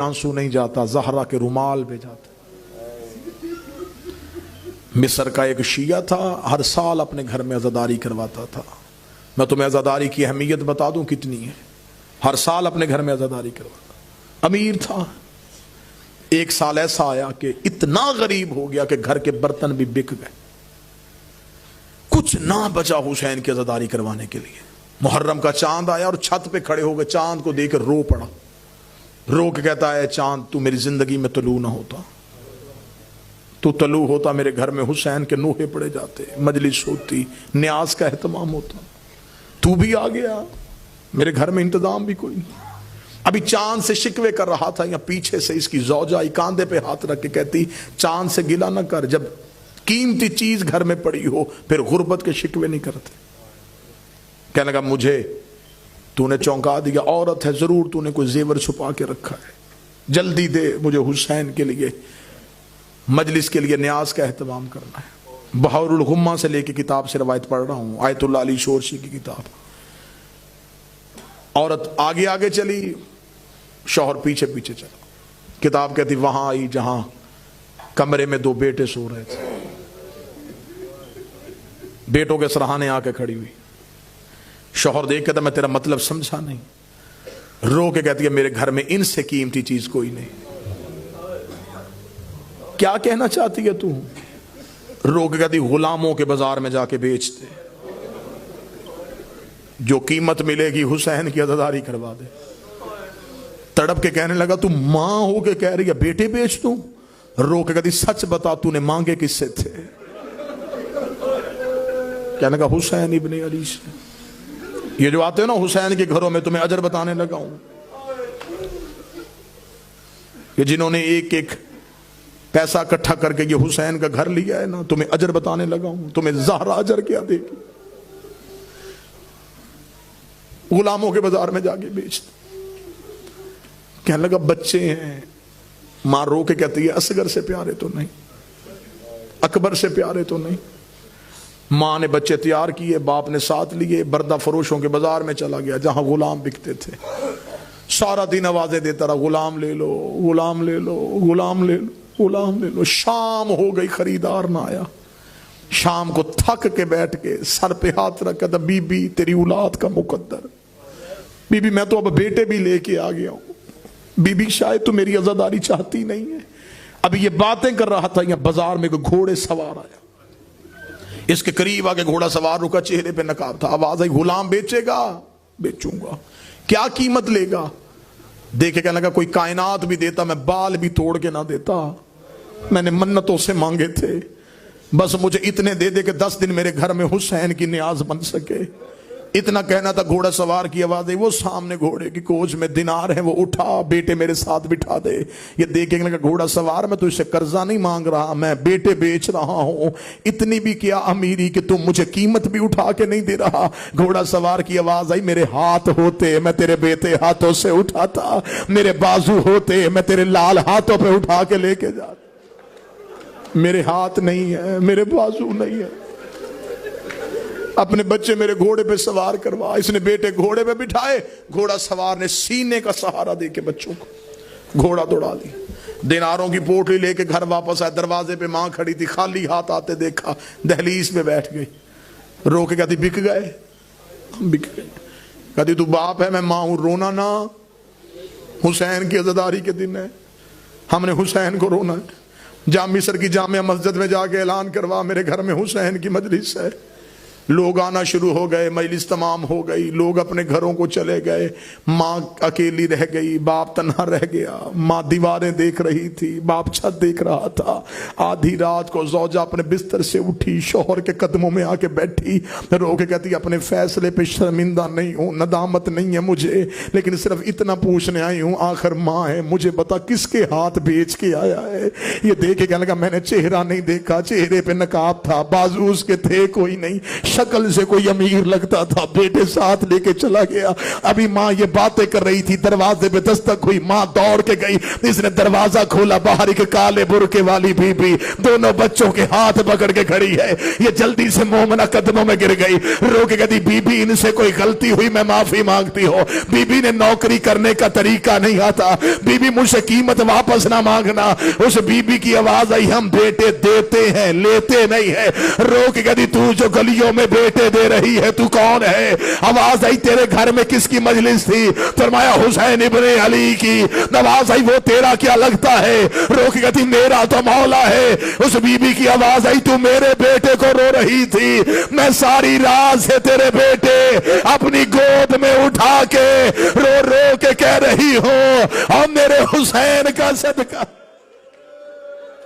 आंसू नहीं जाता, ज़हरा के रुमाल पे जाता। मिस्र का एक शिया था, हर साल अपने घर में अज़ादारी करवाता था। मैं तुम्हें अज़ादारी की अहमियत बता दूं कितनी है। हर साल अपने घर में अज़ादारी करवाता, अमीर था। एक साल ऐसा आया कि इतना गरीब हो गया कि घर के बर्तन भी बिक गए, कुछ ना बचा हुसैन की अज़ादारी करवाने के लिए। मुहर्रम का चांद आया और छत पे खड़े हो गए, चांद को देख रो पड़ा। रो के कहता है, चांद तू मेरी जिंदगी में तलू ना होता, तू तलू होता मेरे घर में हुसैन के नूहे पड़े जाते, मजलिस होती, न्याज का एहतमाम होता। तू भी आ गया, मेरे घर में इंतजाम भी कोई नहीं। अभी चांद से शिकवे कर रहा था, या पीछे से इसकी ज़ौजा आई, कांधे पे हाथ रख के कहती, चांद से गिला ना कर, जब कीमती चीज घर में पड़ी हो फिर गुर्बत के शिकवे नहीं करते। कहने लगा, मुझे तूने चौंका दिया, औरत है, जरूर तूने कोई जेवर छुपा के रखा है, जल्दी दे, मुझे हुसैन के लिए मजलिस के लिए न्याज का एहतमाम करना है। बहारुल गुम्मा से लेके किताब से रवायत पढ़ रहा हूं, आयतुल्लाह अली शोरशी की किताब। औरत आगे आगे चली, शौहर पीछे पीछे चला। किताब कहती वहां आई जहां कमरे में दो बेटे सो रहे थे, बेटों के सराहने आके खड़ी हुई। शौहर देख कहता, मैं तेरा मतलब समझा नहीं। रो के कहती है, मेरे घर में इनसे कीमती चीज कोई नहीं। क्या कहना चाहती है तू? रो के कहती, गुलामों के बाजार में जाके बेच दे, जो कीमत मिलेगी हुसैन की अज़ादारी करवा दे। तड़प के कहने लगा, तू मां हो के कह रही है बेटे बेच दूं? रो के कहती, सच बता तूने मांगे किससे थे? कहने लगा, हुसैन इब्ने अली से। ये जो आते हो ना हुसैन के घरों में, तुम्हें अजर बताने लगा हूं, कि जिन्होंने एक एक पैसा इकट्ठा करके ये हुसैन का घर लिया है ना, तुम्हें अजर बताने लगा हूं। तुम्हें ज़हरा अजर क्या देगी? गुलामों के बाजार में जाके बेच। कहने लगा, बच्चे हैं। मां रो के कहती है, असगर से प्यारे तो नहीं, अकबर से प्यारे तो नहीं। मां ने बच्चे तैयार किए, बाप ने साथ लिए, बर्दा फरोशों के बाजार में चला गया जहां गुलाम बिकते थे। सारा दिन आवाजें देता रहा, गुलाम ले लो, गुलाम ले लो, गुलाम ले लो, गुलाम ले लो। शाम हो गई, खरीदार ना आया। शाम को थक के बैठ के सर पे हाथ रखा था, बीबी तेरी औलाद का मुकद्दर, बीबी मैं तो अब बेटे भी लेके आ गया हूं, बीबी शायद तो मेरी अज़ादारी चाहती नहीं है। अभी ये बातें कर रहा था, यहां बाजार में कोई घोड़े सवार आया। इसके करीब आके घोड़ा सवार रुका, चेहरे पे नकाब था। आवाज आई, गुलाम बेचेगा? बेचूंगा। क्या कीमत लेगा? देखे कहने लगा, कोई कायनात भी देता, मैं बाल भी तोड़ के ना देता। मैंने मन्नतों से मांगे थे, बस मुझे इतने दे दे कि 10 दिन मेरे घर में हुसैन की न्याज बन सके। इतना कहना था, घोड़ा सवार की आवाज आई, वो सामने घोड़े की कोच में दिनार है, वो उठा, बेटे मेरे साथ बिठा दे। ये देखेंगे लगा, घोड़ा सवार, मैं तो इससे कर्जा नहीं मांग रहा, मैं बेटे बेच रहा हूं। इतनी भी क्या अमीरी कि तुम मुझे कीमत भी उठा के नहीं दे रहा। घोड़ा सवार की आवाज आई, मेरे हाथ होते मैं तेरे बेटे हाथों से उठाता, मेरे बाजू होते मैं तेरे लाल हाथों पे उठा के लेके जाता। मेरे हाथ नहीं है, मेरे बाजू नहीं है, अपने बच्चे मेरे घोड़े पे सवार करवा। इसने बेटे घोड़े पे बिठाए, घोड़ा सवार ने सीने का सहारा देके बच्चों को घोड़ा दौड़ा दी। दिनारों की पोटली लेके घर वापस आया, दरवाजे पे मां खड़ी थी, खाली हाथ आते देखा, दहलीज पे बैठ गई। रो के कहती, बिक गए? बिक गए। कहती, तू बाप है, मैं मां हूं, रोना ना, हुसैन की अज़ादारी के दिन है, हमने हुसैन को रोना है। मिस्र की जामिया मस्जिद में जाके ऐलान करवा, मेरे घर में हुसैन की मजलिस है। लोग आना शुरू हो गए, मजलिस तमाम हो गई, लोग अपने घरों को चले गए। माँ अकेली रह गई, बाप तन्हा रह गया। माँ दीवारें देख रही थी, बाप छत देख रहा था। आधी रात को ज़ौजा अपने बिस्तर से उठी, शौहर के कदमों में आके बैठी, रो के कहती, अपने फैसले पे शर्मिंदा नहीं हूँ, नदामत नहीं है मुझे, लेकिन सिर्फ इतना पूछने आई हूँ, आखिर माँ है, मुझे बता किसके हाथ बेच के आया है? ये देख के कहने लगा, मैंने चेहरा नहीं देखा, चेहरे पे नकाब था, बाजू उसके थे कोई नहीं, शक्ल से कोई अमीर लगता था, बेटे साथ लेके चला गया। अभी माँ ये बातें कर रही थी, दरवाजे पे दस्तक हुई, माँ दौड़ के गई, इसने दरवाजा खोला, बाहर एक काले बुरके वाली बीबी दोनों बच्चों के हाथ पकड़ के खड़ी है। ये जल्दी से मोमना कदमों में गिर गई, रो के कहती बीबी इनसे कोई गलती हुई मैं माफी मांगती हूँ। बीबी ने नौकरी करने का तरीका नहीं आता, बीबी मुझसे कीमत वापस ना मांगना। उस बीबी की आवाज आई, हम बेटे देते हैं लेते नहीं है। रो के कहती तू जो गलियों में बेटे दे रही है तू कौन है? आवाज आई तेरे घर में किसकी मजलिस थी? फरमाया हुसैन इब्ने अली की। आवाज आई वो तेरा क्या लगता है? रो के कहती मेरा तो मौला है। उस बीबी की आवाज आई तू मेरे बेटे को रो रही थी, मैं सारी रात से तेरे बेटे अपनी गोद में उठा के रो रो के कह रही हूं और मेरे हुसैन का सदका।